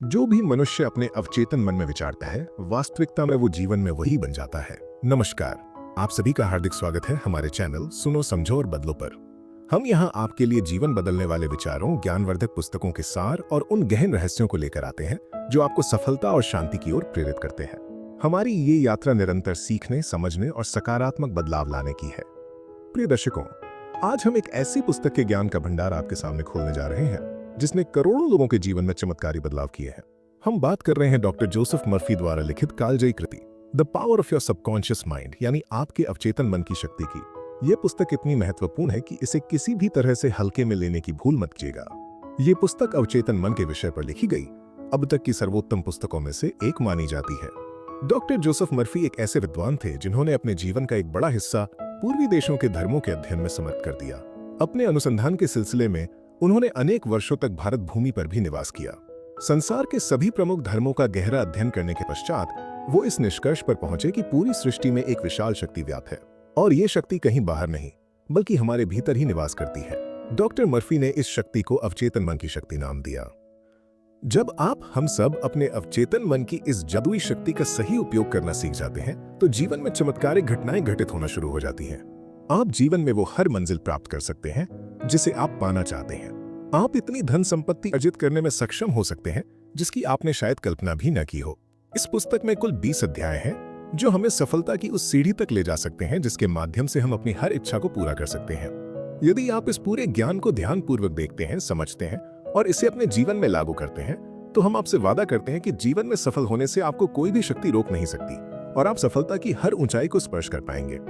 जो भी मनुष्य अपने अवचेतन मन में विचारता है, वास्तविकता में वो जीवन में वही बन जाता है। नमस्कार, आप सभी का हार्दिक स्वागत है हमारे चैनल सुनो समझो और बदलो पर। हम यहाँ आपके लिए जीवन बदलने वाले विचारों, ज्ञानवर्धक पुस्तकों के सार और उन गहन रहस्यों को लेकर आते हैं जो आपको सफलता और शांति की ओर प्रेरित करते हैं। हमारी ये यात्रा निरंतर सीखने, समझने और सकारात्मक बदलाव लाने की है। प्रिय दर्शकों, आज हम एक ऐसी पुस्तक के ज्ञान का भंडार आपके सामने खोलने जा रहे हैं जिसने करोड़ों लोगों के जीवन में चमत्कारी बदलाव किए हैं। हम बात कर रहे हैं डॉक्टर जोसेफ मर्फी द्वारा लिखित कालजयी कृति the power of your subconscious mind, यानी आपके अवचेतन मन की शक्ति की। यह पुस्तक इतनी महत्वपूर्ण है कि इसे किसी भी तरह से हल्के में लेने की भूल मत कीजिएगा। ये पुस्तक अवचेतन मन के विषय पर लिखी गई अब तक की सर्वोत्तम पुस्तकों में से एक मानी जाती है। डॉक्टर जोसेफ मर्फी एक ऐसे विद्वान थे जिन्होंने अपने जीवन का एक बड़ा हिस्सा पूर्वी देशों के धर्मों के अध्ययन में समर्पित कर दिया। अपने अनुसंधान के सिलसिले में उन्होंने अनेक वर्षों तक भारत भूमि पर भी निवास किया। संसार के सभी प्रमुख धर्मों का गहरा अध्ययन करने के पश्चात वो इस निष्कर्ष पर पहुंचे कि पूरी सृष्टि में एक विशाल शक्ति व्याप्त है और ये शक्ति कहीं बाहर नहीं बल्कि हमारे भीतर ही निवास करती है। डॉक्टर मर्फी ने इस शक्ति को अवचेतन मन की शक्ति नाम दिया। जब हम सब अपने अवचेतन मन की इस जादुई शक्ति का सही उपयोग करना सीख जाते हैं तो जीवन में चमत्कारिक घटनाएं घटित होना शुरू हो जाती हैं। आप जीवन में वो हर मंजिल प्राप्त कर सकते हैं जिसे आप पाना चाहते हैं। आप इतनी धन संपत्ति अर्जित करने में सक्षम हो सकते हैं जिसकी आपने शायद कल्पना भी न की हो। इस पुस्तक में कुल 20 अध्याय हैं जो हमें सफलता की उस सीढ़ी तक ले जा सकते हैं जिसके माध्यम से हम अपनी हर इच्छा को पूरा कर सकते हैं। यदि आप इस पूरे ज्ञान को ध्यानपूर्वक देखते हैं, समझते हैं और इसे अपने जीवन में लागू करते हैं तो हम आपसे वादा करते हैं कि जीवन में सफल होने से आपको कोई भी शक्ति रोक नहीं सकती और आप सफलता की हर ऊंचाई को स्पर्श कर पाएंगे।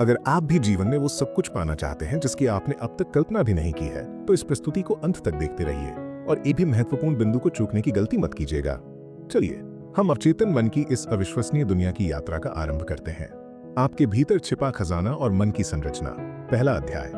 अगर आप भी जीवन में वो सब कुछ पाना चाहते हैं जिसकी आपने अब तक कल्पना भी नहीं की है तो इस प्रस्तुति को अंत तक देखते रहिए और एक भी महत्वपूर्ण बिंदु को चूकने की गलती मत कीजिएगा। चलिए हम अवचेतन मन की इस अविश्वसनीय दुनिया की यात्रा का आरंभ करते हैं। आपके भीतर छिपा खजाना और मन की संरचना। पहला अध्याय।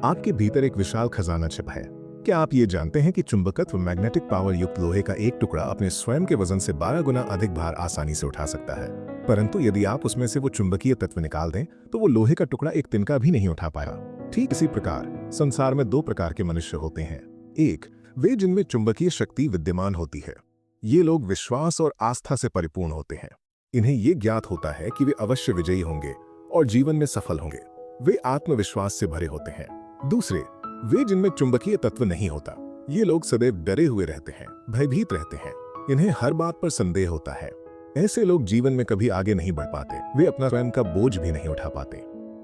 आपके भीतर एक विशाल खजाना छिपा है। क्या आप ये जानते हैं कि चुंबकत्व मैग्नेटिक पावर युक्त लोहे का एक टुकड़ा अपने स्वयं के वजन से 12 गुना अधिक भार आसानी से उठा सकता है, परंतु यदि आप उसमें से वो चुंबकीय तत्व निकाल दें तो वो लोहे का टुकड़ा एक तिनका भी नहीं उठा पाएगा। ठीक इसी प्रकार संसार में दो प्रकार के मनुष्य होते हैं। एक, वे जिनमें चुंबकीय शक्ति विद्यमान होती है। ये लोग विश्वास और आस्था से परिपूर्ण होते हैं। इन्हें ये ज्ञात होता है कि वे अवश्य विजयी होंगे और जीवन में सफल होंगे। वे आत्मविश्वास से भरे होते हैं। दूसरे, वे जिनमें चुंबकीय तत्व नहीं होता। ये लोग सदैव डरे हुए रहते हैं, भयभीत रहते हैं। इन्हें हर बात पर संदेह होता है। ऐसे लोग जीवन में कभी आगे नहीं बढ़ पाते। वे अपना स्वयं का बोझ भी नहीं उठा पाते।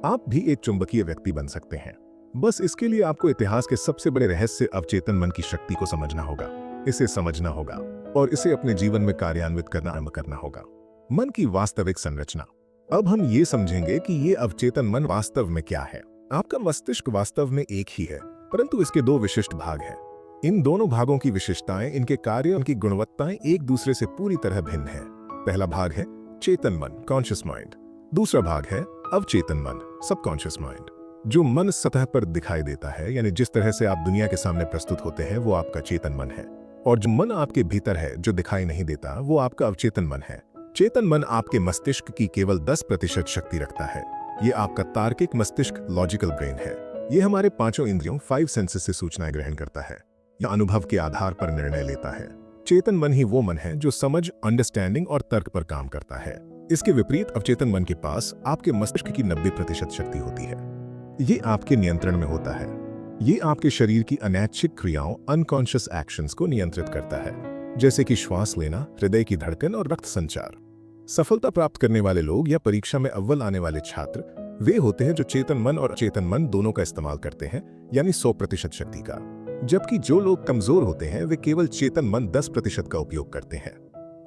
आप भी एक चुंबकीय व्यक्ति बन सकते हैं। बस इसके लिए आपको इतिहास के सबसे बड़े रहस्य अवचेतन मन की शक्ति को समझना होगा, इसे समझना होगा और इसे अपने जीवन में कार्यान्वित करना आरंभ करना होगा। मन की वास्तविक संरचना। अब हम ये समझेंगे कि ये अवचेतन मन वास्तव में क्या है। आपका मस्तिष्क वास्तव में एक ही है, परंतु इसके दो विशिष्ट भाग हैं। इन दोनों भागों की विशेषताएं, इनके कार्य, उनकी गुणवत्ताएं एक दूसरे से पूरी तरह भिन्न है। पहला भाग है चेतन मन, कॉन्शियस माइंड। दूसरा भाग है अवचेतन मन, सबकॉन्शियस माइंड। जो मन सतह पर दिखाई देता है, यानी जिस तरह से आप दुनिया के सामने प्रस्तुत होते हैं, वो आपका चेतन मन है। और जो मन आपके भीतर है, जो दिखाई नहीं देता, वो आपका अवचेतन मन है। चेतन मन आपके मस्तिष्क की केवल 10% शक्ति रखता है। ये आपका तार्किक मस्तिष्क, लॉजिकल ब्रेन है। ये हमारे पांचों इंद्रियों, 5 सेंसेस से सूचनाएं ग्रहण करता है या अनुभव के आधार पर निर्णय लेता है। चेतन मन ही वो मन है जो समझ, अंडरस्टैंडिंग और तर्क पर काम करता है। इसके विपरीत अवचेतन मन के पास आपके मस्तिष्क की 90% शक्ति होती है। ये आपके नियंत्रण में होता है। ये आपके शरीर की अनैच्छिक क्रियाओं, अनकॉन्शियस एक्शंस को नियंत्रित करता है, जैसे कि श्वास लेना, हृदय की धड़कन और रक्त संचार। सफलता प्राप्त करने वाले लोग या परीक्षा में अव्वल आने वाले छात्र वे होते हैं जो चेतन मन और अचेतन मन दोनों का इस्तेमाल करते हैं, यानी 100% शक्ति का। जबकि जो लोग कमजोर होते हैं वे केवल चेतन मन 10% का उपयोग करते हैं।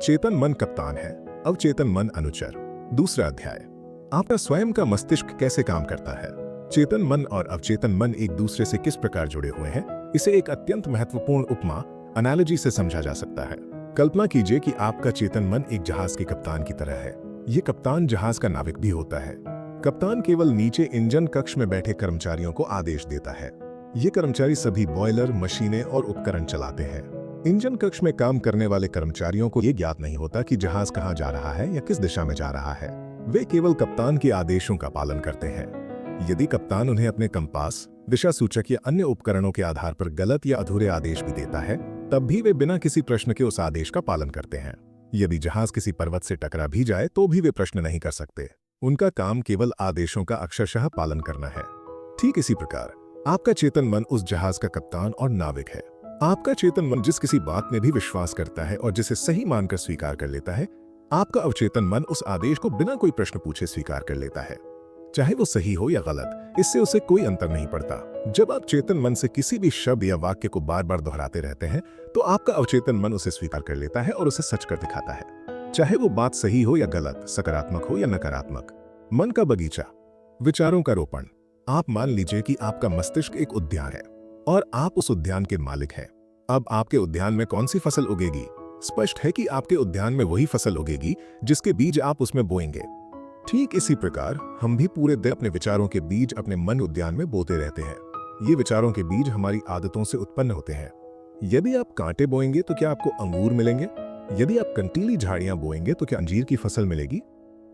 चेतन मन कप्तान है, अवचेतन मन अनुचर। दूसरा अध्याय। आपका स्वयं का मस्तिष्क कैसे काम करता है। चेतन मन और अवचेतन मन एक दूसरे से किस प्रकार जुड़े हुए हैं, इसे एक अत्यंत महत्वपूर्ण उपमा, एनालॉजी से समझा जा सकता है। कल्पना कीजिए कि आपका चेतन मन एक जहाज के कप्तान की तरह है। ये कप्तान जहाज का नाविक भी होता है। कप्तान केवल नीचे इंजन कक्ष में बैठे कर्मचारियों को आदेश देता है। ये कर्मचारी सभी बॉयलर, मशीनें और उपकरण चलाते हैं। इंजन कक्ष में काम करने वाले कर्मचारियों को ये ज्ञात नहीं होता कि जहाज कहाँ जा रहा है या किस दिशा में जा रहा है। वे केवल कप्तान के आदेशों का पालन करते हैं। यदि कप्तान उन्हें अपने कंपास, दिशा सूचक या अन्य उपकरणों के आधार पर गलत या अधूरे आदेश भी देता है तब भी वे बिना किसी प्रश्न के उस आदेश का पालन करते हैं। यदि जहाज किसी पर्वत से टकरा भी जाए तो भी वे प्रश्न नहीं कर सकते। उनका काम केवल आदेशों का अक्षरशः पालन करना है। ठीक इसी प्रकार आपका चेतन मन उस जहाज का कप्तान और नाविक है। आपका चेतन मन जिस किसी बात में भी विश्वास करता है और जिसे सही मानकर स्वीकार कर लेता है, आपका अवचेतन मन उस आदेश को बिना कोई प्रश्न पूछे स्वीकार कर लेता है, चाहे वो सही हो या गलत। इससे उसे कोई अंतर नहीं पड़ता। जब आप चेतन मन से किसी भी शब्द या वाक्य को बार बार दोहराते रहते हैं तो आपका अवचेतन मन उसे स्वीकार कर लेता है और उसे सच कर दिखाता है, चाहे वो बात सही हो या गलत, सकारात्मक हो या नकारात्मक। मन का बगीचा, विचारों का रोपण। आप मान लीजिए कि आपका मस्तिष्क एक उद्यान है और आप उस उद्यान के मालिक हैं। अब आपके उद्यान में कौन सी फसल उगेगी? स्पष्ट है कि आपके उद्यान में वही फसल उगेगी जिसके बीज आप उसमें बोएंगे। ठीक इसी प्रकार हम भी पूरे दिन अपने विचारों के बीज अपने मन उद्यान में बोते रहते हैं। ये विचारों के बीज हमारी आदतों से उत्पन्न होते हैं। यदि आप कांटे बोएंगे तो क्या आपको अंगूर मिलेंगे? यदि आप कंटीली झाड़ियां बोएंगे तो क्या अंजीर की फसल मिलेगी?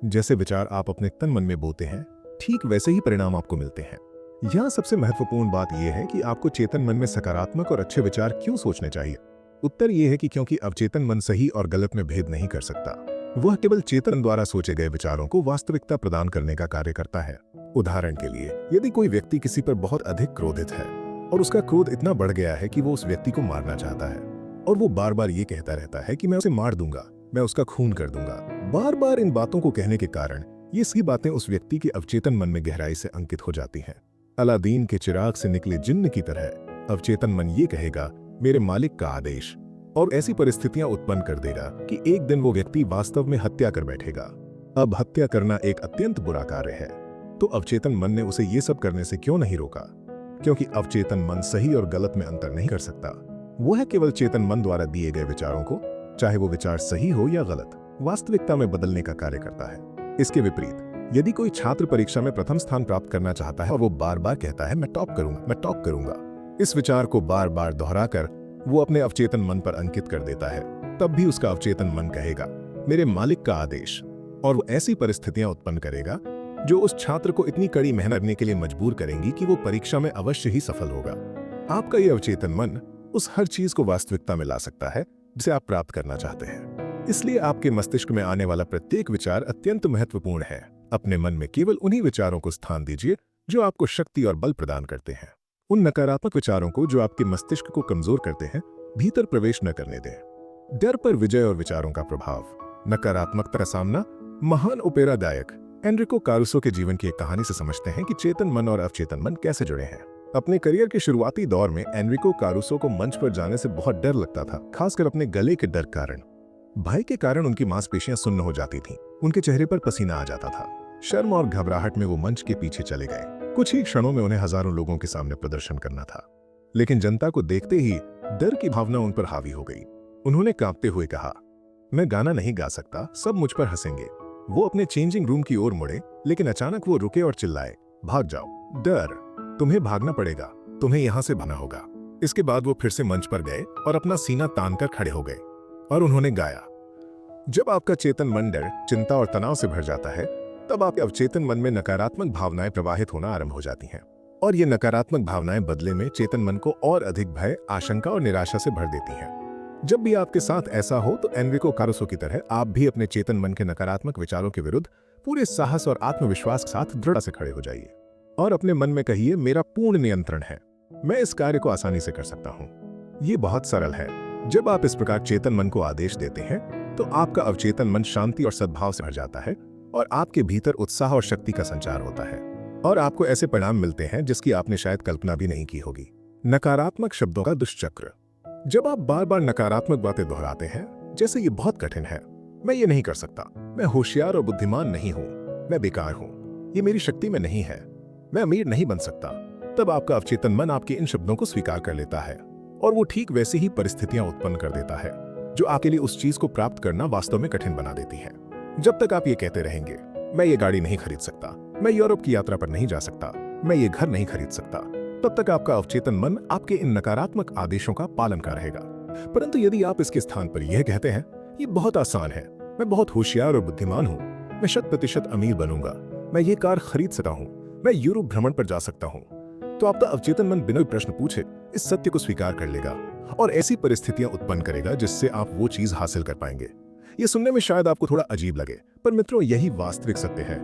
जैसे विचार आप अपने तन मन में बोते हैं, ठीक वैसे ही परिणाम आपको मिलते हैं। यहाँ सबसे महत्वपूर्ण बात यह है कि आपको चेतन मन में सकारात्मक और अच्छे विचार क्यों सोचने चाहिए। उत्तर यह है कि क्योंकि अवचेतन मन सही और गलत में भेद नहीं कर सकता। वह केवल चेतन द्वारा सोचे गए विचारों को वास्तविकता प्रदान करने का कार्य करता है। उदाहरण के लिए, यदि कोई व्यक्ति किसी पर बहुत अधिक क्रोधित है और उसका क्रोध इतना बढ़ गया है कि वो उस व्यक्ति को मारना चाहता है और वो बार बार ये कहता रहता है कि मैं उसे मार दूंगा, मैं उसका खून कर दूंगा। बार बार इन बातों को कहने के कारण ये सही बातें उस व्यक्ति के अवचेतन मन में गहराई से अंकित हो जाती हैं। अलादीन के चिराग से निकले जिन्न की तरह अवचेतन मन ये कहेगा, मेरे मालिक का आदेश, और ऐसी परिस्थितियां उत्पन्न कर देगा कि एक दिन वो व्यक्ति वास्तव में हत्या कर बैठेगा। अब हत्या करना एक अत्यंत बुरा कार्य है, तो अवचेतन मन ने उसे ये सब करने से क्यों नहीं रोका? क्योंकि अवचेतन मन सही और गलत में अंतर नहीं कर सकता। वह केवल चेतन मन द्वारा दिए गए विचारों को, चाहे वो विचार सही हो या गलत, वास्तविकता में बदलने का कार्य करता है। इसके विपरीत, यदि कोई छात्र परीक्षा में प्रथम स्थान प्राप्त करना चाहता है और वो बार बार कहता है मैं टॉप करूंगा, मैं टॉप करूंगा, इस विचार को बार बार दोहराकर वो अपने अवचेतन मन पर अंकित कर देता है, तब भी उसका अवचेतन मन कहेगा, मेरे मालिक का आदेश, और वो ऐसी परिस्थितियां उत्पन्न करेगा जो उस छात्र को इतनी कड़ी मेहनत करने के लिए मजबूर करेंगी कि वो परीक्षा में अवश्य ही सफल होगा। आपका ये अवचेतन मन उस हर चीज को वास्तविकता में ला सकता है जिसे आप प्राप्त करना चाहते हैं। इसलिए आपके मस्तिष्क में आने वाला प्रत्येक विचार अत्यंत महत्वपूर्ण है। अपने मन में केवल उन्हीं विचारों को स्थान दीजिए जो आपको शक्ति और बल प्रदान करते हैं। उन नकारात्मक विचारों को जो आपके मस्तिष्क को कमजोर करते हैं, भीतर प्रवेश न करने दें। डर पर विजय और विचारों का प्रभाव, नकारात्मकता का सामना। महान ओपेरा गायक एनरिको कारुसो के जीवन की एक कहानी से समझते हैं कि चेतन मन और अवचेतन मन कैसे जुड़े हैं। अपने करियर के शुरुआती दौर में एनरिको कारुसो को मंच पर जाने से बहुत डर लगता था, खासकर अपने गले के डर कारण। भय के कारण उनकी मांसपेशियां सुन्न हो जाती थीं, उनके चेहरे पर पसीना आ जाता था। शर्म और घबराहट में वो मंच के पीछे चले गए। कुछ ही क्षणों में उन्हें हजारों लोगों के सामने प्रदर्शन करना था, लेकिन जनता को देखते ही डर की भावना उन पर हावी हो गई। उन्होंने कांपते हुए कहा, मैं गाना नहीं गा सकता, सब मुझ पर हंसेंगे। वो अपने चेंजिंग रूम की ओर मुड़े, लेकिन अचानक वो रुके और चिल्लाए, भाग जाओ, डर, तुम्हें भागना पड़ेगा, तुम्हें यहां से भागना होगा। इसके बाद वो फिर से मंच पर गए और अपना सीना तानकर खड़े हो गए और उन्होंने गाया। जब आपका चेतन मन डर, चिंता और तनाव से भर जाता है, तब आपके अवचेतन मन में नकारात्मक भावनाएं प्रवाहित होना आरंभ हो जाती हैं, और ये नकारात्मक भावनाएं बदले में चेतन मन को और अधिक भय, आशंका और निराशा से भर देती हैं। जब भी आपके साथ ऐसा हो तो एनरिको कारुसो की तरह आप भी अपने चेतन मन के नकारात्मक विचारों के विरुद्ध पूरे साहस और आत्मविश्वास के साथ दृढ़ता से खड़े हो जाइए और अपने मन में कहिए, मेरा पूर्ण नियंत्रण है, मैं इस कार्य को आसानी से कर सकता हूं। ये बहुत सरल है। जब आप इस प्रकार चेतन मन को आदेश देते हैं तो आपका अवचेतन मन शांति और सद्भाव से भर जाता है और आपके भीतर उत्साह और शक्ति का संचार होता है, और आपको ऐसे परिणाम मिलते हैं जिसकी आपने शायद कल्पना भी नहीं की होगी। नकारात्मक शब्दों का दुष्चक्र। जब आप बार बार नकारात्मक बातें दोहराते हैं, जैसे ये बहुत कठिन है, मैं ये नहीं कर सकता, मैं होशियार और बुद्धिमान नहीं हूं, मैं बेकार हूं, ये मेरी शक्ति में नहीं है, मैं अमीर नहीं बन सकता, तब आपका अवचेतन मन आपके इन शब्दों को स्वीकार कर लेता है और वो ठीक वैसी ही परिस्थितियां उत्पन्न कर देता है जो आपके लिए उस चीज को प्राप्त करना वास्तव में कठिन बना देती है। जब तक आप ये कहते रहेंगे, मैं ये गाड़ी नहीं खरीद सकता, मैं यूरोप की यात्रा पर नहीं जा सकता, मैं ये घर नहीं खरीद सकता, तब तक आपका अवचेतन मन आपके इन नकारात्मक आदेशों का पालन कर रहेगा। परंतु यदि आप इसके स्थान पर यह कहते हैं, ये बहुत आसान है, मैं बहुत होशियार और बुद्धिमान हूं, मैं 100% अमीर बनूंगा, मैं ये कार खरीद सकता हूं, मैं यूरोप भ्रमण पर जा सकता हूं, तो आपका अवचेतन मन बिना प्रश्न पूछे इस सत्य को स्वीकार कर लेगा। और ऐसी परिस्थितियां उत्पन्न करेगा जिससे आप वो चीज हासिल कर पाएंगे। ये सुनने में शायद आपको थोड़ा अजीब लगे, पर मित्रों यही वास्तविक सत्य है।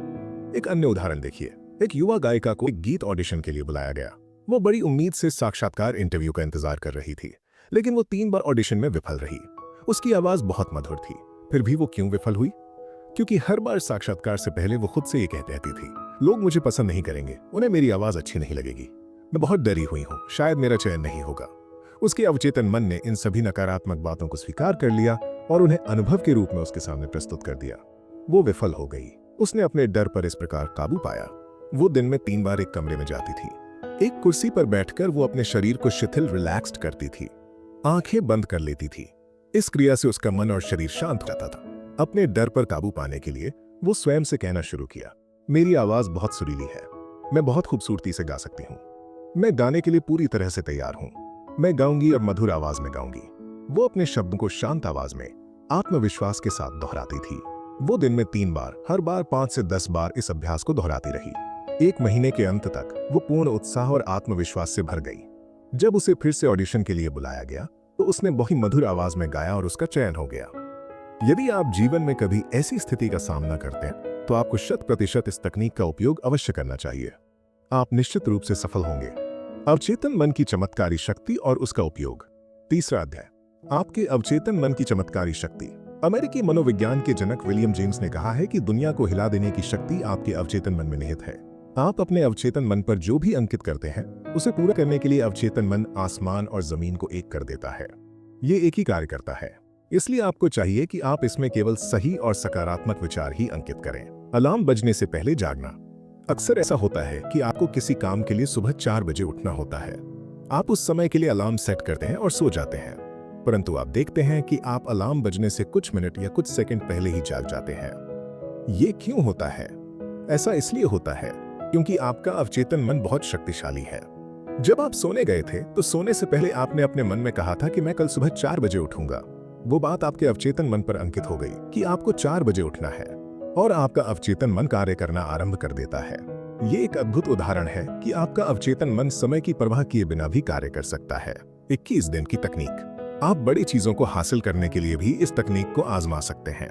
एक अन्य उदाहरण देखिए। एक युवा गायिका को एक गीत ऑडिशन के लिए बुलाया गया। वो बड़ी उम्मीद से साक्षात्कार इंटरव्यू का इंतजार कर रही थी, लेकिन वो 3 बार ऑडिशन में विफल रही। उसकी आवाज बहुत मधुर थी, फिर भी वो क्यों विफल हुई? क्योंकि हर बार साक्षात्कार से पहले वो खुद से ये कहती रहती थी, लोग मुझे पसंद नहीं करेंगे, उन्हें मेरी आवाज अच्छी नहीं लगेगी, मैं बहुत डरी हुई हूँ, शायद मेरा चयन नहीं होगा। उसके अवचेतन मन ने इन सभी नकारात्मक बातों को स्वीकार कर लिया और उन्हें अनुभव के रूप में उसके सामने प्रस्तुत कर दिया। वो विफल हो गई। उसने अपने डर पर इस प्रकार काबू पाया। वो दिन में 3 बार एक कमरे में जाती थी। एक कुर्सी पर बैठकर वो अपने शरीर को शिथिल रिलैक्स्ड करती थी, आंखें बंद कर लेती थी। इस क्रिया से उसका मन और शरीर शांत हो जाता था। अपने डर पर काबू पाने के लिए वो स्वयं से कहना शुरू किया, मेरी आवाज बहुत सुरीली है, मैं बहुत खूबसूरती से गा सकती हूँ, मैं गाने के लिए पूरी तरह से तैयार हूँ, मैं गाऊंगी और मधुर आवाज में गाऊंगी। वो अपने शब्दों को शांत आवाज में आत्मविश्वास के साथ दोहराती थी। वो दिन में 3 बार, हर बार 5 से 10 बार इस अभ्यास को दोहराती रही। 1 महीने के अंत तक वो पूर्ण उत्साह और आत्मविश्वास से भर गई। जब उसे फिर से ऑडिशन के लिए बुलाया गया तो उसने बहुत मधुर आवाज में गाया और उसका चयन हो गया। यदि आप जीवन में कभी ऐसी स्थिति का सामना करते हैं तो आपको 100% इस तकनीक का उपयोग अवश्य करना चाहिए। आप निश्चित रूप से सफल होंगे। अवचेतन मन की चमत्कारी शक्ति और उसका उपयोग। तीसरा अध्याय, आपके अवचेतन मन की चमत्कारी शक्ति। अमेरिकी मनोविज्ञान के जनक विलियम जेम्स ने कहा है कि दुनिया को हिला देने की शक्ति आपके अवचेतन मन में निहित है। आप अपने अवचेतन मन पर जो भी अंकित करते हैं उसे पूरा करने के लिए अवचेतन मन आसमान और जमीन को एक कर देता है। ये एक ही कार्य करता है, इसलिए आपको चाहिए कि आप इसमें केवल सही और सकारात्मक विचार ही अंकित करें। अलार्म बजने से पहले जागना। अक्सर ऐसा होता है कि आपको किसी काम के लिए सुबह 4 बजे उठना होता है। आप उस समय के लिए अलार्म सेट करते हैं और सो जाते हैं, परंतु आप देखते हैं कि आप अलार्म बजने से कुछ मिनट या कुछ सेकंड पहले ही जाग जाते हैं। ये क्यों होता है? ऐसा इसलिए होता है क्योंकि आपका अवचेतन मन बहुत शक्तिशाली है। जब आप सोने गए थे तो सोने से पहले आपने अपने मन में कहा था कि मैं कल सुबह 4 बजे उठूंगा। वो बात आपके अवचेतन मन पर अंकित हो गई कि आपको 4 बजे उठना है और आपका अवचेतन मन कार्य करना आरंभ कर देता है। ये एक अद्भुत उदाहरण है कि आपका अवचेतन मन समय की परवाह किए बिना भी कार्य कर सकता है। 21 दिन की तकनीक। आप बड़ी चीजों को हासिल करने के लिए भी इस तकनीक को आजमा सकते हैं।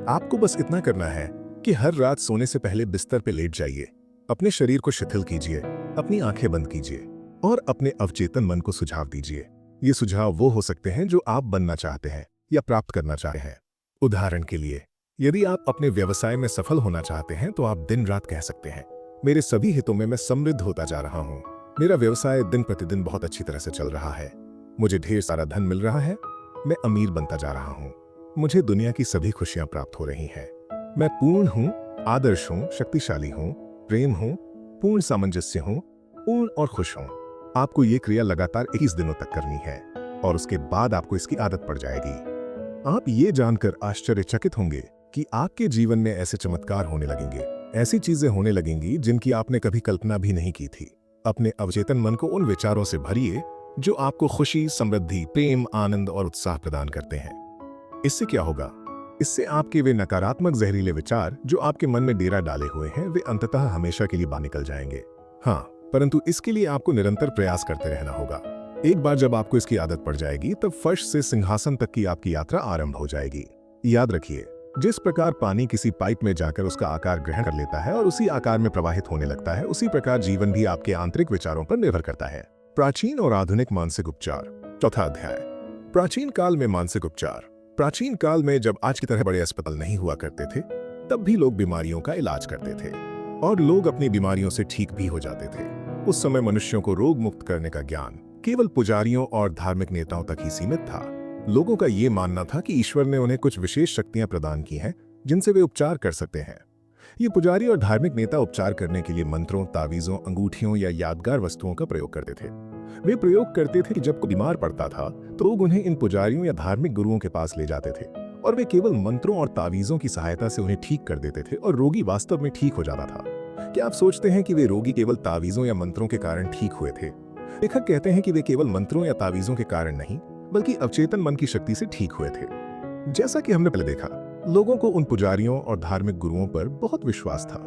आपको बस इतना करना है कि हर रात सोने से पहले बिस्तर पर लेट जाइए, अपने शरीर को शिथिल कीजिए, अपनी आंखें बंद कीजिए और अपने अवचेतन मन को सुझाव दीजिए। ये सुझाव वो हो सकते हैं जो आप बनना चाहते हैं या प्राप्त करना चाहते हैं। उदाहरण के लिए, यदि आप अपने व्यवसाय में सफल होना चाहते हैं तो आप दिन रात कह सकते हैं, मेरे सभी हितों में मैं समृद्ध होता जा रहा हूँ, मेरा व्यवसाय दिन प्रतिदिन बहुत अच्छी तरह से चल रहा है, मुझे ढेर सारा धन मिल रहा है, मैं अमीर बनता जा रहा हूँ, मुझे दुनिया की सभी खुशियां प्राप्त हो रही हैं, मैं पूर्ण हूँ, आदर्श हूँ, शक्तिशाली हूँ, प्रेम हूँ, पूर्ण सामंजस्य हूँ, पूर्ण और खुश हूँ। आपको ये क्रिया लगातार 21 दिनों तक करनी है और उसके बाद आपको इसकी आदत पड़ जाएगी। आप ये जानकर आश्चर्यचकित होंगे कि आपके जीवन में ऐसे चमत्कार होने लगेंगे, ऐसी चीजें होने लगेंगी जिनकी आपने कभी कल्पना भी नहीं की थी। अपने अवचेतन मन को उन विचारों से भरिए जो आपको खुशी, समृद्धि, प्रेम, आनंद और उत्साह प्रदान करते हैं। इससे क्या होगा? इससे आपके वे नकारात्मक जहरीले विचार जो आपके मन में डेरा डाले हुए हैं वे अंततः हमेशा के लिए बाहर निकल जाएंगे। हाँ, परंतु इसके लिए आपको निरंतर प्रयास करते रहना होगा। एक बार जब आपको इसकी आदत पड़ जाएगी तब फर्श से सिंहासन तक की आपकी यात्रा आरंभ हो जाएगी। याद रखिए, जिस प्रकार पानी किसी पाइप में जाकर उसका आकार ग्रहण कर लेता है और उसी आकार में प्रवाहित होने लगता है, उसी प्रकार जीवन भी आपके आंतरिक विचारों पर निर्भर करता है। प्राचीन और आधुनिक मानसिक उपचार। चौथा अध्याय, प्राचीन काल में मानसिक उपचार। प्राचीन काल में जब आज की तरह बड़े अस्पताल नहीं हुआ करते थे, तब भी लोग बीमारियों का इलाज करते थे और लोग अपनी बीमारियों से ठीक भी हो जाते थे। उस समय मनुष्यों को रोग मुक्त करने का ज्ञान केवल पुजारियों और धार्मिक नेताओं तक ही सीमित था। लोगों का ये मानना था कि ईश्वर ने उन्हें कुछ विशेष शक्तियां प्रदान की हैं जिनसे वे उपचार कर सकते हैं। ये पुजारी और धार्मिक नेता उपचार करने के लिए मंत्रों, तावीजों, अंगूठियों या यादगार वस्तुओं का प्रयोग करते थे। वे प्रयोग करते थे कि जब कोई बीमार पड़ता था तो लोग उन्हें इन पुजारियों या धार्मिक गुरुओं के पास ले जाते थे और वे केवल मंत्रों और तावीजों की सहायता से उन्हें ठीक कर देते थे और रोगी वास्तव में ठीक हो जाता था। क्या आप सोचते हैं कि वे रोगी केवल तावीजों या मंत्रों के कारण ठीक हुए थे? लेखक कहते हैं कि वे केवल मंत्रों या तावीजों के कारण नहीं, बल्कि अवचेतन मन की शक्ति से ठीक हुए थे। जैसा कि हमने पहले देखा, लोगों को उन पुजारियों और धार्मिक गुरुओं पर बहुत विश्वास था।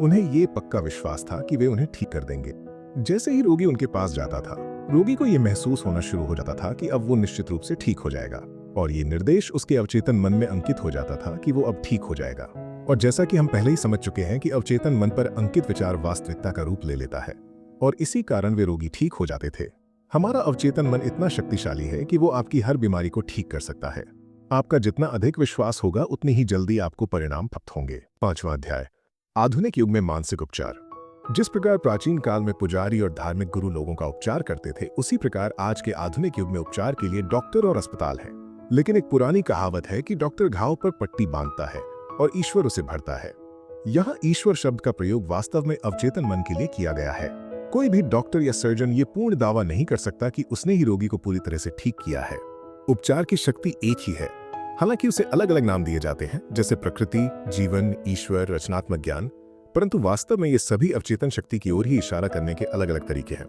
उन्हें ये पक्का विश्वास था कि वे उन्हें ठीक कर देंगे। जैसे ही रोगी उनके पास जाता था, रोगी को यह महसूस होना शुरू हो जाता था कि अब वो निश्चित रूप से ठीक हो जाएगा, और ये निर्देश उसके अवचेतन मन में अंकित हो जाता था कि वो अब ठीक हो जाएगा। और जैसा कि हम पहले ही समझ चुके हैं कि अवचेतन मन पर अंकित विचार वास्तविकता का रूप ले लेता है, और इसी कारण वे रोगी ठीक हो जाते थे। हमारा अवचेतन मन इतना शक्तिशाली है कि वो आपकी हर बीमारी को ठीक कर सकता है। आपका जितना अधिक विश्वास होगा उतनी ही जल्दी आपको परिणाम प्राप्त होंगे। 5वां अध्याय, आधुनिक युग में मानसिक उपचार। जिस प्रकार प्राचीन काल में पुजारी और धार्मिक गुरु लोगों का उपचार करते थे, उसी प्रकार आज के आधुनिक युग में उपचार के लिए डॉक्टर और अस्पताल हैं। लेकिन एक पुरानी कहावत है कि डॉक्टर घाव पर पट्टी बांधता है और ईश्वर उसे भरता है। यहाँ ईश्वर शब्द का प्रयोग वास्तव में अवचेतन मन के लिए किया गया है। कोई भी डॉक्टर या सर्जन ये पूर्ण दावा नहीं कर सकता कि उसने ही रोगी को पूरी तरह से ठीक किया है। उपचार की शक्ति एक ही है, हालांकि उसे अलग अलग नाम दिए जाते हैं, जैसे प्रकृति, जीवन, ईश्वर, रचनात्मक ज्ञान, परंतु वास्तव में ये सभी अवचेतन शक्ति की ओर ही इशारा करने के अलग अलग तरीके हैं।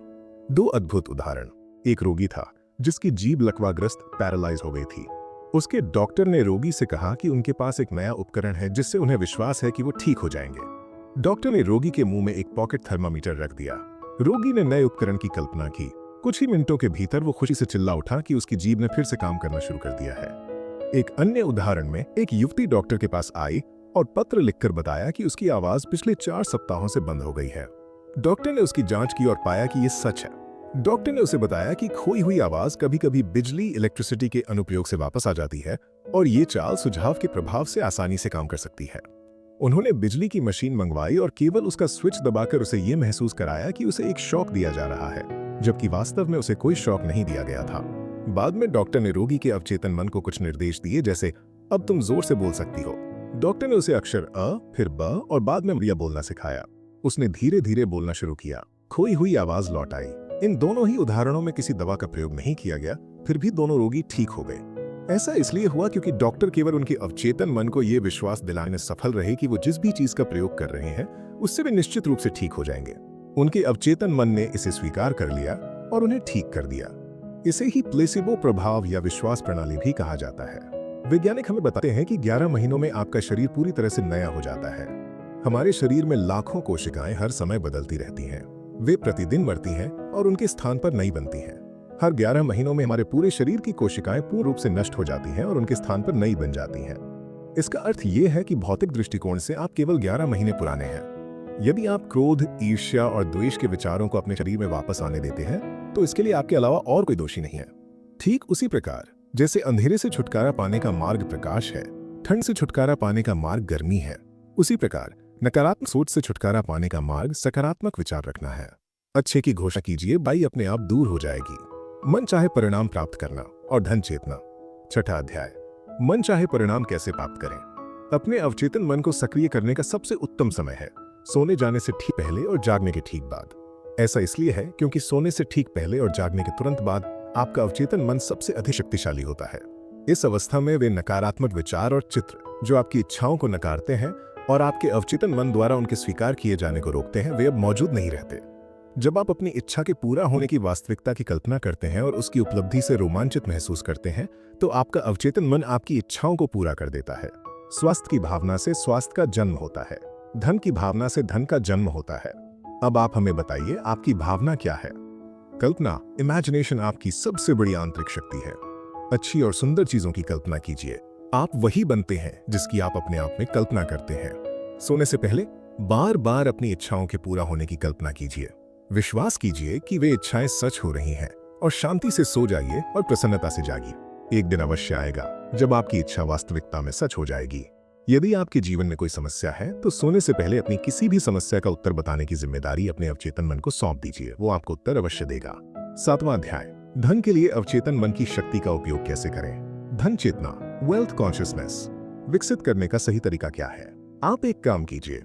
2 अद्भुत उदाहरण। एक रोगी था जिसकी जीभ लकवाग्रस्त पैरालाइज हो गई थी। उसके डॉक्टर ने रोगी से कहा कि उनके पास एक नया उपकरण है जिससे उन्हें विश्वास है कि वो ठीक हो जाएंगे। डॉक्टर ने रोगी के मुंह में एक पॉकेट थर्मामीटर रख दिया। रोगी ने नए उपकरण की कल्पना की। कुछ ही मिनटों के भीतर वो खुशी से चिल्ला उठा कि उसकी जीभ ने फिर से काम करना शुरू कर दिया है। एक अन्य उदाहरण में एक युवती डॉक्टर के पास आई और पत्र लिखकर बताया कि उसकी आवाज पिछले 4 सप्ताहों से बंद हो गई है। डॉक्टर ने उसकी जांच की और पाया कि यह सच है। डॉक्टर ने उसे बताया कि खोई हुई आवाज कभी कभी बिजली इलेक्ट्रिसिटी के अनुप्रयोग से वापस आ जाती है और ये चाल सुझाव के प्रभाव से आसानी से काम कर सकती है। उन्होंने बिजली की मशीन मंगवाई और केवल उसका स्विच दबाकर उसे यह महसूस कराया कि उसे एक शॉक दिया जा रहा है, जबकि वास्तव में उसे कोई शॉक नहीं दिया गया था। बाद में डॉक्टर ने रोगी के अवचेतन मन को कुछ निर्देश दिए, जैसे अब तुम जोर से बोल सकती हो। डॉक्टर ने उसे अक्षर अ, फिर ब और बाद में या बोलना सिखाया। उसने धीरे धीरे बोलना शुरू किया। खोई हुई आवाज लौट आई। इन दोनों ही उदाहरणों में किसी दवा का प्रयोग नहीं किया गया, फिर भी दोनों रोगी ठीक हो गए। ऐसा इसलिए हुआ क्योंकि डॉक्टर केवल उनके अवचेतन मन को यह विश्वास दिलाने में सफल रहे कि वो जिस भी चीज का प्रयोग कर रहे हैं उससे वे निश्चित रूप से ठीक हो जाएंगे। उनके अवचेतन मन ने इसे स्वीकार कर लिया और उन्हें ठीक कर दिया। इसे ही प्लेसिबो प्रभाव या विश्वास प्रणाली भी कहा जाता है। वैज्ञानिक हमें बताते हैं कि 11 महीनों में आपका शरीर पूरी तरह से नया हो जाता है। हमारे शरीर में लाखों कोशिकाएं हर समय बदलती रहती हैं। वे प्रतिदिन मरती हैं और उनके स्थान पर नई बनती हैं। हर 11 महीनों में हमारे पूरे शरीर की कोशिकाएं पूर्ण रूप से नष्ट हो जाती हैं और उनके स्थान पर नई बन जाती हैं। इसका अर्थ यह है कि भौतिक दृष्टिकोण से आप केवल 11 महीने पुराने हैं। यदि आप क्रोध, ईर्ष्या और द्वेष के विचारों को अपने शरीर में वापस आने देते हैं तो इसके लिए आपके अलावा और कोई दोषी नहीं है। ठीक उसी प्रकार जैसे अंधेरे से छुटकारा पाने का मार्ग प्रकाश है, ठंड से छुटकारा पाने का मार्ग गर्मी है, उसी प्रकार नकारात्मक सोच से छुटकारा पाने का मार्ग सकारात्मक विचार रखना है। अच्छे की घोषणा कीजिए, बाई अपने आप दूर हो जाएगी। मन चाहे परिणाम प्राप्त करना और धन चेतना। 6वां अध्याय, मन चाहे परिणाम कैसे प्राप्त करें। अपने अवचेतन मन को सक्रिय करने का सबसे उत्तम समय है सोने जाने से ठीक पहले और जागने के ठीक बाद। ऐसा इसलिए है क्योंकि सोने से ठीक पहले और जागने के तुरंत बाद आपका अवचेतन मन सबसे अधिक शक्तिशाली होता है। इस अवस्था में वे नकारात्मक विचार और चित्र जो आपकी इच्छाओं को नकारते हैं और आपके अवचेतन मन द्वारा उनके स्वीकार किए जाने को रोकते हैं, वे अब मौजूद नहीं रहते। जब आप अपनी इच्छा के पूरा होने की वास्तविकता की कल्पना करते हैं और उसकी उपलब्धि से रोमांचित महसूस करते हैं, तो आपका अवचेतन मन आपकी इच्छाओं को पूरा कर देता है। स्वास्थ्य की भावना से स्वास्थ्य का जन्म होता है, धन की भावना से धन का जन्म होता है। अब आप हमें बताइए, आपकी भावना क्या है? कल्पना, इमेजिनेशन आपकी सबसे बड़ी आंतरिक शक्ति है। अच्छी और सुंदर चीजों की कल्पना कीजिए। आप वही बनते हैं जिसकी आप अपने आप में कल्पना करते हैं। सोने से पहले बार बार अपनी इच्छाओं के पूरा होने की कल्पना कीजिए। विश्वास कीजिए कि वे इच्छाएं सच हो रही हैं और शांति से सो जाइए और प्रसन्नता से जागिए। एक दिन अवश्य आएगा जब आपकी इच्छा वास्तविकता में सच हो जाएगी। यदि आपके जीवन में कोई समस्या है तो सोने से पहले अपनी किसी भी समस्या का उत्तर बताने की जिम्मेदारी अपने अवचेतन मन को सौंप दीजिए। वो आपको उत्तर अवश्य देगा। 7वां अध्याय, धन के लिए अवचेतन मन की शक्ति का उपयोग कैसे करें। धन चेतना, वेल्थ कॉन्शियसनेस विकसित करने का सही तरीका क्या है? आप एक काम कीजिए,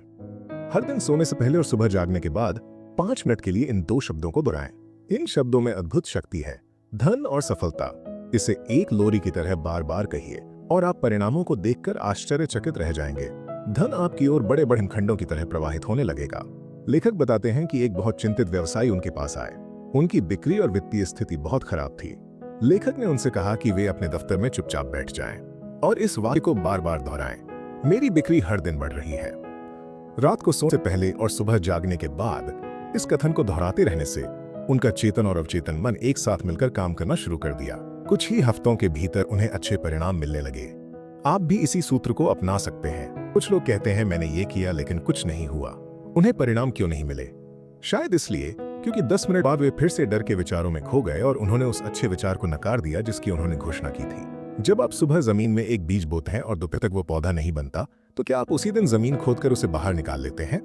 हर दिन सोने से पहले और सुबह जागने के बाद 5 मिनट के लिए इन 2 शब्दों को दोहराएं। इन शब्दों में अद्भुत शक्ति है, धन और सफलता। इसे एक लोरी की तरह बार बार कहिए और आप परिणामों को देखकर आश्चर्यचकित रह जाएंगे। धन आपकी ओर बड़े बड़े खंडों की तरह प्रवाहित होने लगेगा। लेखक बताते हैं कि एक बहुत चिंतित व्यवसायी उनके पास आए। उनकी बिक्री और वित्तीय स्थिति बहुत खराब थी। लेखक ने उनसे कहा कि वे अपने दफ्तर में चुपचाप बैठ जाएं और इस वाक्य को बार बार दोहराएं, मेरी बिक्री हर दिन बढ़ रही है। रात को सोने से पहले और सुबह जागने के बाद इस कथन को दोहराते रहने से उनका चेतन और अवचेतन मन एक साथ मिलकर काम करना शुरू कर दिया। कुछ ही हफ्तों के भीतर उन्हें अच्छे परिणाम मिलने लगे। आप भी इसी सूत्र को अपना सकते हैं। कुछ लोग कहते हैं मैंने ये किया लेकिन कुछ नहीं हुआ। उन्हें परिणाम क्यों नहीं मिले? शायद इसलिए क्योंकि 10 मिनट बाद वे फिर से डर के विचारों में खो गए और उन्होंने उस अच्छे विचार को नकार दिया जिसकी उन्होंने घोषणा की थी। जब आप सुबह जमीन में एक बीज बोते हैं और दोपहर तक वो पौधा नहीं बनता, तो क्या आप उसी दिन जमीन खोदकर उसे बाहर निकाल लेते हैं?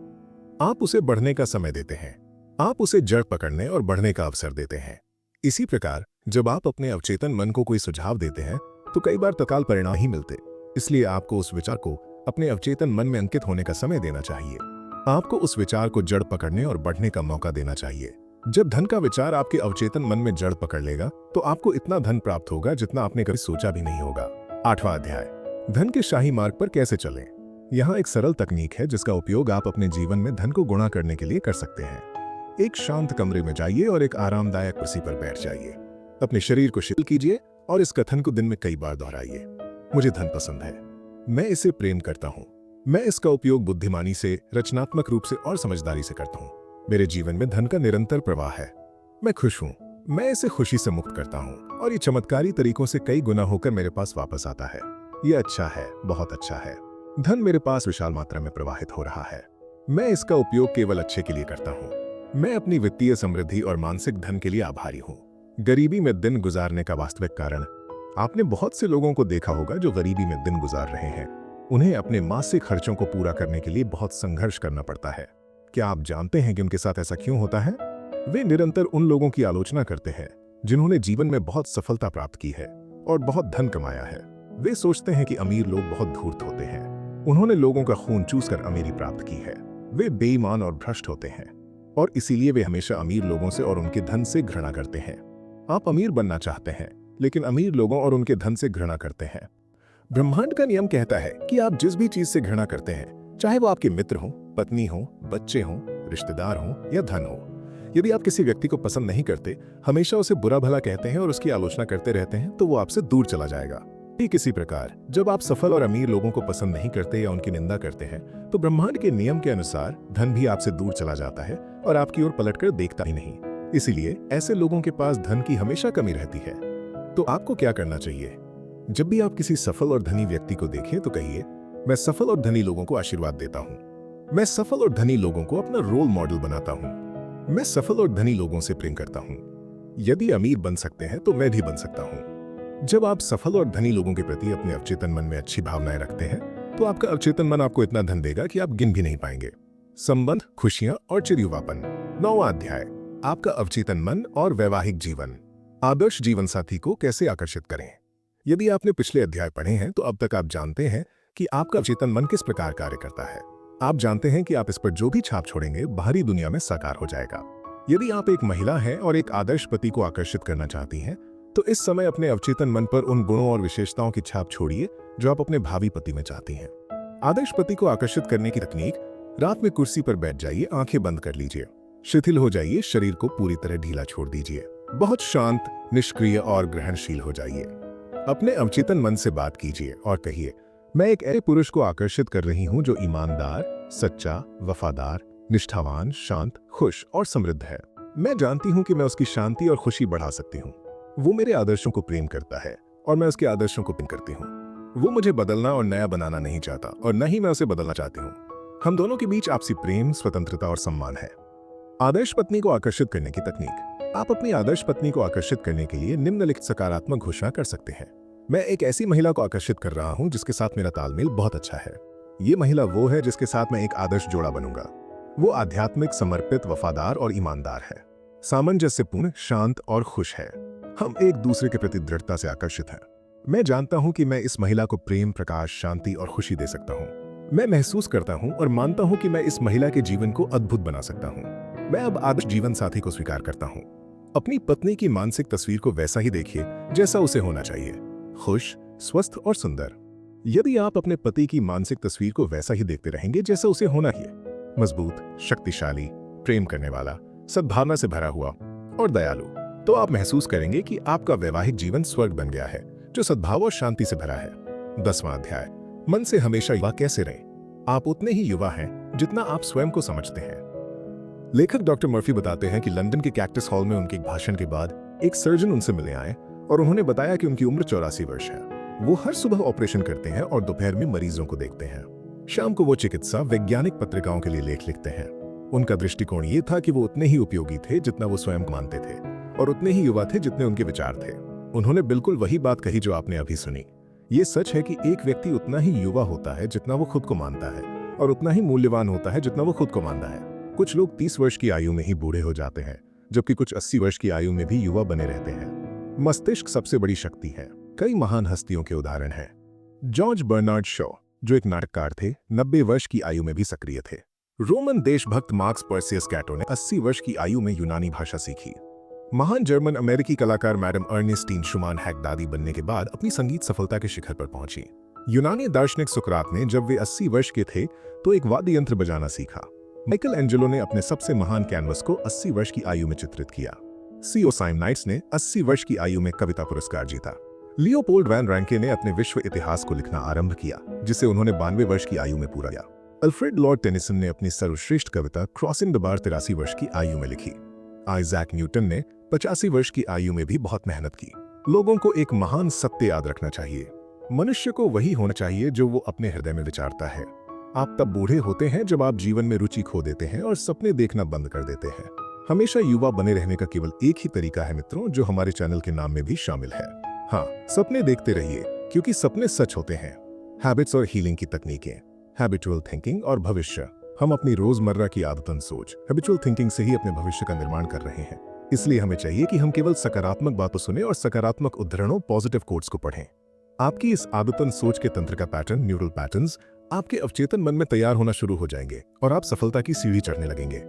आप उसे बढ़ने का समय देते हैं। आप उसे जड़ पकड़ने और बढ़ने का अवसर देते हैं। इसी प्रकार जब आप अपने अवचेतन मन को कोई सुझाव देते हैं तो कई बार तत्काल परिणाम ही मिलते। इसलिए आपको उस विचार को अपने अवचेतन मन में अंकित होने का समय देना चाहिए। आपको उस विचार को जड़ पकड़ने और बढ़ने का मौका देना चाहिए। जब धन का विचार आपके अवचेतन मन में जड़ पकड़ लेगा तो आपको इतना धन प्राप्त होगा जितना आपने कभी सोचा भी नहीं होगा। 8वां अध्याय, धन के शाही मार्ग पर कैसे चलें। यहाँ एक सरल तकनीक है जिसका उपयोग आप अपने जीवन में धन को गुणा करने के लिए कर सकते हैं। एक शांत कमरे में जाइए और एक आरामदायक कुर्सी पर बैठ जाइए। अपने शरीर को शिथिल कीजिए और इस कथन को दिन में कई बार दोहराइए। मुझे धन पसंद है, मैं इसे प्रेम करता हूँ, मैं इसका उपयोग बुद्धिमानी से, रचनात्मक रूप से और समझदारी से करता हूँ। मेरे जीवन में धन का निरंतर प्रवाह है, मैं खुश हूँ, मैं इसे खुशी से मुक्त करता हूँ और ये चमत्कारी तरीकों से कई गुना होकर मेरे पास वापस आता है। ये अच्छा है, बहुत अच्छा है। धन मेरे पास विशाल मात्रा में प्रवाहित हो रहा है, मैं इसका उपयोग केवल अच्छे के लिए करता हूँ। मैं अपनी वित्तीय समृद्धि और मानसिक धन के लिए आभारी हूँ। गरीबी में दिन गुजारने का वास्तविक कारण। आपने बहुत से लोगों को देखा होगा जो गरीबी में दिन गुजार रहे हैं। उन्हें अपने मासिक खर्चों को पूरा करने के लिए बहुत संघर्ष करना पड़ता है। क्या आप जानते हैं कि उनके साथ ऐसा क्यों होता है? वे निरंतर उन लोगों की आलोचना करते हैं जिन्होंने जीवन में बहुत सफलता प्राप्त की है और बहुत धन कमाया है। वे सोचते हैं कि अमीर लोग बहुत धूर्त होते हैं, उन्होंने लोगों का खून चूसकर अमीरी प्राप्त की है। वे बेईमान और भ्रष्ट होते हैं और इसीलिए वे हमेशा अमीर लोगों से और उनके धन से घृणा करते हैं। आप अमीर बनना चाहते हैं लेकिन अमीर लोगों और उनके धन से घृणा करते हैं। ब्रह्मांड का नियम कहता है कि आप जिस भी चीज से घृणा करते हैं, चाहे वो आपके मित्र हो, पत्नी हो, बच्चे हो, रिश्तेदार हो या धन हो, यदि आप किसी व्यक्ति को पसंद नहीं करते, हमेशा उसे बुरा भला कहते हैं और उसकी आलोचना करते रहते हैं, तो वो आपसे दूर चला जाएगा। ठीक इसी प्रकार जब आप सफल और अमीर लोगों को पसंद नहीं करते या उनकी निंदा करते हैं, तो ब्रह्मांड के नियम के अनुसार धन भी आपसे दूर चला जाता है और आपकी ओर पलटकर देखता ही नहीं। इसीलिए ऐसे लोगों के पास धन की हमेशा कमी रहती है। तो आपको क्या करना चाहिए? जब भी आप किसी सफल और धनी व्यक्ति को देखें तो कहिए, मैं सफल और धनी लोगों को आशीर्वाद देता हूँ। मैं सफल और धनी लोगों को अपना रोल मॉडल बनाता हूँ। मैं सफल और धनी लोगों से प्रेम करता हूँ। यदि अमीर बन सकते हैं तो मैं भी बन सकता हूँ। जब आप सफल और धनी लोगों के प्रति अपने अवचेतन मन में अच्छी भावनाएं रखते हैं तो आपका अवचेतन मन आपको इतना धन देगा कि आप गिन भी नहीं पाएंगे। संबंध, खुशियां और चिरयुवापन। 9वां अध्याय, आपका अवचेतन मन और वैवाहिक जीवन। आदर्श जीवन साथी को कैसे आकर्षित करें। यदि आपने पिछले अध्याय पढ़े हैं तो अब तक आप जानते हैं कि आपका अवचेतन मन किस प्रकार कार्य करता है। आप जानते हैं कि आप इस पर जो भी छाप छोड़ेंगे बाहरी दुनिया में साकार हो जाएगा। यदि आप एक महिला हैं और एक आदर्श पति को आकर्षित करना चाहती हैं, तो इस समय अपने अवचेतन मन पर उन गुणों और विशेषताओं की छाप छोड़िए जो आप अपने भावी पति में चाहती हैं। आदर्श पति को आकर्षित करने की तकनीक, रात में कुर्सी पर बैठ जाइए, आंखें बंद कर लीजिए, शिथिल हो जाइए, शरीर को पूरी तरह ढीला छोड़ दीजिए, बहुत शांत, निष्क्रिय और ग्रहणशील हो जाइए। अपने अवचेतन मन से बात कीजिए और कहिए, मैं एक ऐसे पुरुष को आकर्षित कर रही हूं जो ईमानदार, सच्चा, वफादार, निष्ठावान, शांत, खुश और समृद्ध है। मैं जानती हूं कि मैं उसकी शांति और खुशी बढ़ा सकती हूं। वो मेरे आदर्शों को प्रेम करता है और मैं उसके आदर्शों को प्रेम करती हूँ। वो मुझे बदलना और नया बनाना नहीं चाहता और न ही मैं उसे बदलना चाहती हूँ। हम दोनों के बीच आपसी प्रेम, स्वतंत्रता और सम्मान है। आदर्श पत्नी को आकर्षित करने की तकनीक। आप अपनी आदर्श पत्नी को आकर्षित करने के लिए निम्नलिखित सकारात्मक घोषणा कर सकते हैं। मैं एक ऐसी महिला को आकर्षित कर रहा हूँ जिसके साथ मेरा तालमेल बहुत अच्छा है। ये महिला वो है जिसके साथ मैं एक आदर्श जोड़ा बनूंगा। वो आध्यात्मिक, समर्पित, वफादार और ईमानदार है, सामंजस्यपूर्ण, शांत और खुश है। हम एक दूसरे के प्रति दृढ़ता से आकर्षित हैं। मैं जानता हूं कि मैं इस महिला को प्रेम, प्रकाश, शांति और खुशी दे सकता हूं। मैं महसूस करता हूं और मानता हूं कि मैं इस महिला के जीवन को अद्भुत बना सकता हूं। मैं अब आदर्श जीवन साथी को स्वीकार करता हूं। अपनी पत्नी की मानसिक तस्वीर को वैसा ही देखिए जैसा उसे होना चाहिए, खुश, स्वस्थ और सुंदर। यदि आप अपने पति की मानसिक तस्वीर को वैसा ही देखते रहेंगे जैसा उसे होना ही है, मजबूत, शक्तिशाली, प्रेम करने वाला, सद्भावना से भरा हुआ और दयालु, तो आप महसूस करेंगे कि आपका वैवाहिक जीवन स्वर्ग बन गया है जो सद्भाव और शांति से भरा है। 10वां अध्याय, मन से हमेशा युवा कैसे रहें। आप उतने ही युवा हैं जितना आप स्वयं को समझते हैं। लेखक डॉक्टर मर्फी बताते हैं कि लंदन के कैक्टस हॉल में उनके एक भाषण के बाद एक सर्जन उनसे मिलने आए और उन्होंने बताया कि उनकी उम्र 84 वर्ष है। वो हर सुबह ऑपरेशन करते हैं और दोपहर में मरीजों को देखते हैं। शाम को वो चिकित्सा वैज्ञानिक पत्रिकाओं के लिए लेख लिखते हैं। उनका दृष्टिकोण ये था कि वो उतने ही उपयोगी थे जितना वो स्वयं मानते थे और उतने ही युवा थे जितने उनके विचार थे। उन्होंने बिल्कुल वही बात कही जो आपने अभी सुनी। ये सच है कि एक व्यक्ति उतना ही युवा होता है जितना वो खुद को मानता है और उतना ही मूल्यवान होता है जितना वो खुद को मानता है। कुछ लोग 30 वर्ष की आयु में ही बूढ़े हो जाते हैं, जबकि कुछ 80 वर्ष की आयु में भी युवा बने रहते हैं। मस्तिष्क सबसे बड़ी शक्ति है। कई महान हस्तियों के उदाहरण हैं। जॉर्ज बर्नार्ड शॉ, जो एक नाटककार थे, 90 वर्ष की आयु में भी सक्रिय थे। रोमन देशभक्त मार्क्स पर्सियस कैटो ने 80 वर्ष की आयु में यूनानी भाषा सीखी। महान जर्मन अमेरिकी कलाकार मैडम अर्नेस्टीन शुमान हैक दादी बनने के बाद अपनी संगीत सफलता के शिखर पर पहुंची। यूनानी दार्शनिक सुकरात ने जब वे 80 वर्ष के थे तो एक वाद्य यंत्र बजाना सीखा। माइकल एंजेलो ने अपने सबसे महान कैनवस को 80 वर्ष की आयु में चित्रित किया। सीओ साइमनाइट्स ने 80 वर्ष की आयु में कविता पुरस्कार जीता। लियोपोल्ड वैन रैंके ने अपने विश्व इतिहास को लिखना आरंभ किया, जिसे उन्होंने 92 वर्ष की आयु में पूरा किया। अल्फ्रेड लॉर्ड टेनिसन ने अपनी सर्वश्रेष्ठ कविता क्रॉसिंग द बार 83 वर्ष की आयु में लिखी। आइजैक न्यूटन ने 85 वर्ष की आयु में भी बहुत मेहनत की। लोगों को एक महान सत्य याद रखना चाहिए। मनुष्य को वही होना चाहिए जो वो अपने हृदय में विचारता है। आप तब बूढ़े होते हैं जब आप जीवन में रुचि खो देते हैं और सपने देखना बंद कर देते हैं। हमेशा युवा बने रहने का केवल एक ही तरीका है मित्रों, जो हमारे चैनल के नाम में भी शामिल है। हाँ, सपने देखते रहिए, क्योंकि सपने सच होते हैं। हैबिट्स और हीलिंग की तकनीकें, हैबिचुअल थिंकिंग और भविष्य। हम अपनी रोजमर्रा की आदतन सोच, हैबिचुअल थिंकिंग से ही अपने भविष्य का निर्माण कर रहे हैं। इसलिए हमें चाहिए कि हम केवल सकारात्मक बातों सुने और सकारात्मक उद्धरणों, पॉजिटिव कोट्स को पढ़ें। आपकी इस आदतन सोच के तंत्र का पैटर्न, न्यूरल पैटर्न्स, आपके अवचेतन मन में तैयार होना शुरू हो जाएंगे और आप सफलता की सीढ़ी चढ़ने लगेंगे।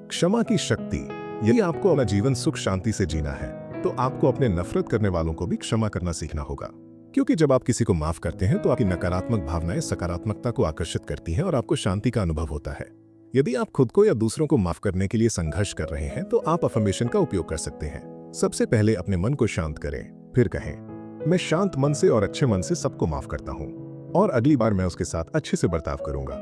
क्षमा की शक्ति। यदि आपको अपना जीवन सुख शांति से जीना है तो आपको अपने नफरत करने वालों को भी क्षमा करना सीखना होगा, क्योंकि जब आप किसी को माफ करते हैं तो आपकी नकारात्मक भावनाएं सकारात्मकता को आकर्षित करती हैं और आपको शांति का अनुभव होता है। यदि आप खुद को या दूसरों को माफ करने के लिए संघर्ष कर रहे हैं तो आप अफर्मेशन का उपयोग कर सकते हैं। सबसे पहले अपने मन को शांत करें, फिर कहें, मैं शांत मन से और अच्छे मन से सबको माफ करता हूँ और अगली बार मैं उसके साथ अच्छे से बर्ताव करूंगा।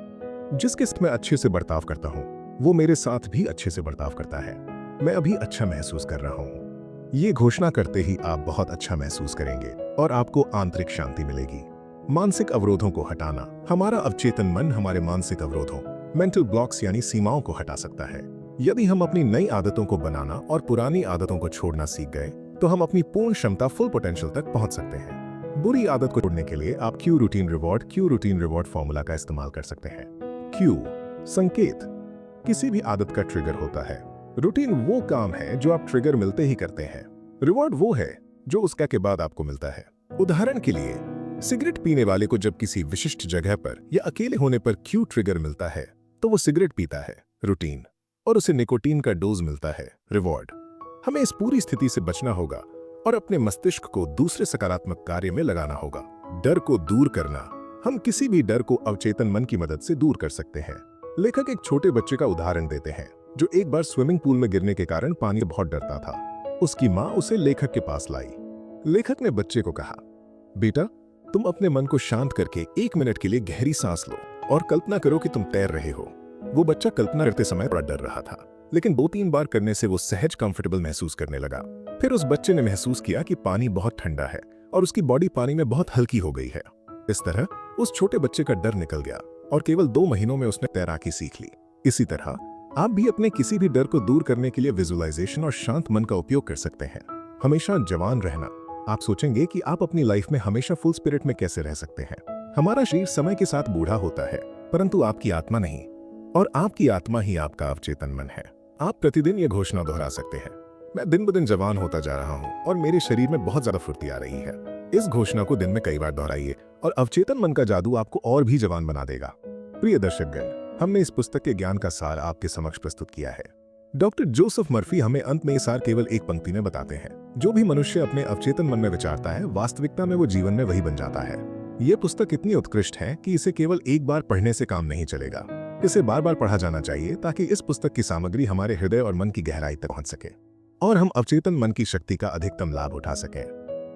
जिसके साथ मैं अच्छे से बर्ताव करता हूँ वो मेरे साथ भी अच्छे से बर्ताव करता है। मैं अभी अच्छा महसूस कर रहा हूँ। ये घोषणा करते ही आप बहुत अच्छा महसूस करेंगे और आपको आंतरिक शांति मिलेगी। मानसिक अवरोधों को हटाना। हमारा अवचेतन मन हमारे मानसिक अवरोधों, मेंटल ब्लॉक्स यानी सीमाओं को हटा सकता है। यदि हम अपनी नई आदतों को बनाना और पुरानी आदतों को छोड़ना सीख गए तो हम अपनी पूर्ण क्षमता, फुल पोटेंशियल तक पहुंच सकते हैं। बुरी आदत को छोड़ने के लिए आप क्यू रूटीन रिवॉर्ड फॉर्मूला का इस्तेमाल कर सकते हैं। क्यू संकेत किसी भी आदत का ट्रिगर होता है। रूटीन वो काम है जो आप ट्रिगर मिलते ही करते हैं। रिवॉर्ड वो है जो उसका के बाद आपको मिलता है। उदाहरण के लिए, सिगरेट पीने वाले को जब किसी विशिष्ट जगह पर या अकेले होने पर क्यू ट्रिगर मिलता है तो वो सिगरेट पीता है, रूटीन, और उसे निकोटीन का डोज मिलता है, रिवॉर्ड। हमें इस पूरी स्थिति से बचना होगा और अपने मस्तिष्क को दूसरे सकारात्मक कार्य में लगाना होगा। डर को दूर करना। हम किसी भी डर को अवचेतन मन की मदद से दूर कर सकते हैं। लेखक एक छोटे बच्चे का उदाहरण देते हैं जो एक बार स्विमिंग पूल में गिरने के कारण पानी से बहुत डरता था। उसकी माँ उसे लेखक के पास लाई। लेखक ने बच्चे को कहा, बेटा, तुम अपने मन को शांत करके 1 मिनट के लिए गहरी सांस लो और कल्पना करो कि तुम तैर रहे हो। वो बच्चा कल्पना करते समय थोड़ा डर रहा था, लेकिन 2-3 बार करने से वो सहज कंफर्टेबल महसूस करने लगा। फिर उस बच्चे ने महसूस किया कि पानी बहुत ठंडा है और उसकी बॉडी पानी में बहुत हल्की हो गई है। इस तरह उस छोटे बच्चे का डर निकल गया और केवल 2 महीनों में उसने तैराकी सीख ली। इसी तरह आप भी अपने किसी भी डर को दूर करने के लिए विजुअलाइजेशन और शांत मन का उपयोग कर सकते हैं। हमेशा जवान रहना। आप सोचेंगे कि आप अपनी लाइफ में हमेशा फुल स्पिरिट में कैसे रह सकते हैं। हमारा शरीर समय के साथ बूढ़ा होता है, परंतु आपकी आत्मा नहीं, और आपकी आत्मा ही आपका अवचेतन मन है। आप प्रतिदिन ये घोषणा दोहरा सकते हैं, मैं दिन ब दिन जवान होता जा रहा हूँ और मेरे शरीर में बहुत ज्यादा फुर्ती आ रही है। इस घोषणा को दिन में कई बार दोहराइए और अवचेतन मन का जादू आपको और भी जवान बना देगा। प्रिय दर्शकगण, हमने इस पुस्तक के ज्ञान का सार आपके समक्ष प्रस्तुत किया है। डॉक्टर जोसेफ मर्फी हमें अंत में ये सार केवल एक पंक्ति में बताते हैं, जो भी मनुष्य अपने अवचेतन मन में विचारता है, वास्तविकता में वो जीवन में वही बन जाता है। ये पुस्तक इतनी उत्कृष्ट है कि इसे केवल एक बार पढ़ने से काम नहीं चलेगा। इसे बार बार पढ़ा जाना चाहिए ताकि इस पुस्तक की सामग्री हमारे हृदय और मन की गहराई तक पहुंच सके और हम अवचेतन मन की शक्ति का अधिकतम लाभ उठा सकें।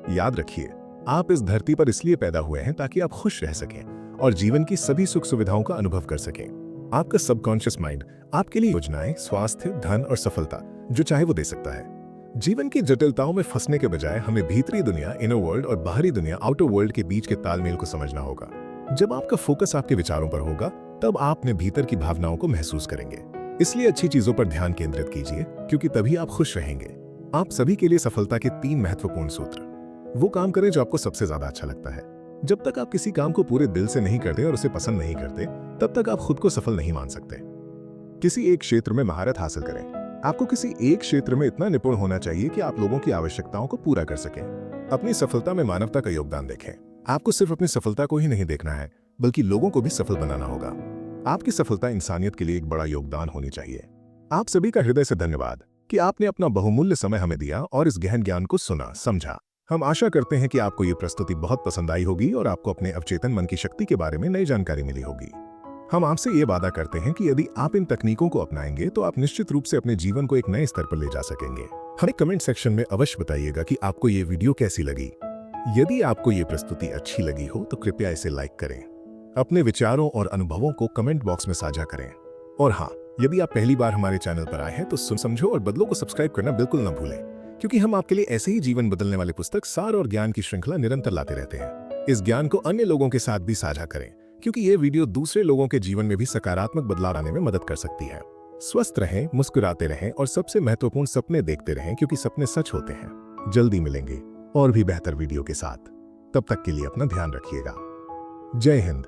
याद रखिए, आप इस धरती पर इसलिए पैदा हुए हैं ताकि आप खुश रह सकें और जीवन की सभी सुख सुविधाओं का अनुभव कर सकें। आपका सबकॉन्शियस माइंड आपके लिए योजनाएं, स्वास्थ्य, धन और सफलता जो चाहे वो दे सकता है। जीवन की जटिलताओं में फंसने के बजाय हमें भीतरी दुनिया इनर वर्ल्ड और बाहरी दुनिया आउटर वर्ल्ड के बीच के तालमेल को समझना होगा। जब आपका फोकस आपके विचारों पर होगा तब आप अपने भीतर की भावनाओं को महसूस करेंगे। इसलिए अच्छी चीजों पर ध्यान केंद्रित कीजिए, क्योंकि तभी आप खुश रहेंगे। आप सभी के लिए सफलता के 3 महत्वपूर्ण सूत्र। वो काम करें जो आपको सबसे ज्यादा अच्छा लगता है। जब तक आप किसी काम को पूरे दिल से नहीं करते और उसे पसंद नहीं करते, तब तक आप खुद को सफल नहीं मान सकते। किसी एक क्षेत्र में महारत हासिल करें। आपको किसी एक क्षेत्र में इतना निपुण होना चाहिए कि आप लोगों की आवश्यकताओं को पूरा कर सकें। अपनी सफलता में मानवता का योगदान देखें। आपको सिर्फ अपनी सफलता को ही नहीं देखना है, बल्कि लोगों को भी सफल बनाना होगा। आपकी सफलता इंसानियत के लिए एक बड़ा योगदान होनी चाहिए। आप सभी का हृदय से धन्यवाद कि आपने अपना बहुमूल्य समय हमें दिया और इस गहन ज्ञान को सुना, समझा। हम आशा करते हैं कि आपको ये प्रस्तुति बहुत पसंद आई होगी और आपको अपने अवचेतन मन की शक्ति के बारे में नई जानकारी मिली होगी। हम आपसे ये वादा करते हैं कि यदि आप इन तकनीकों को अपनाएंगे तो आप निश्चित रूप से अपने जीवन को एक नए स्तर पर ले जा सकेंगे। हमें कमेंट सेक्शन में अवश्य बताइएगा कि आपको ये वीडियो कैसी लगी। यदि आपको ये प्रस्तुति अच्छी लगी हो तो कृपया इसे लाइक करें। अपने विचारों और अनुभवों को कमेंट बॉक्स में साझा करें। और हाँ, यदि आप पहली बार हमारे चैनल पर आए हैं तो सुन, समझो और बदलो को सब्सक्राइब करना बिल्कुल न भूलें, क्योंकि हम आपके लिए ऐसे ही जीवन बदलने वाले पुस्तक, सार और ज्ञान की श्रृंखला निरंतर लाते रहते हैं। इस ज्ञान को अन्य लोगों के साथ भी साझा करें, क्योंकि ये वीडियो दूसरे लोगों के जीवन में भी सकारात्मक बदलाव लाने में मदद कर सकती है। स्वस्थ रहें, मुस्कुराते रहें और सबसे महत्वपूर्ण सपने देखते रहें, क्योंकि सपने सच होते हैं। जल्दी मिलेंगे और भी बेहतर वीडियो के साथ। तब तक के लिए अपना ध्यान रखिएगा। जय हिंद।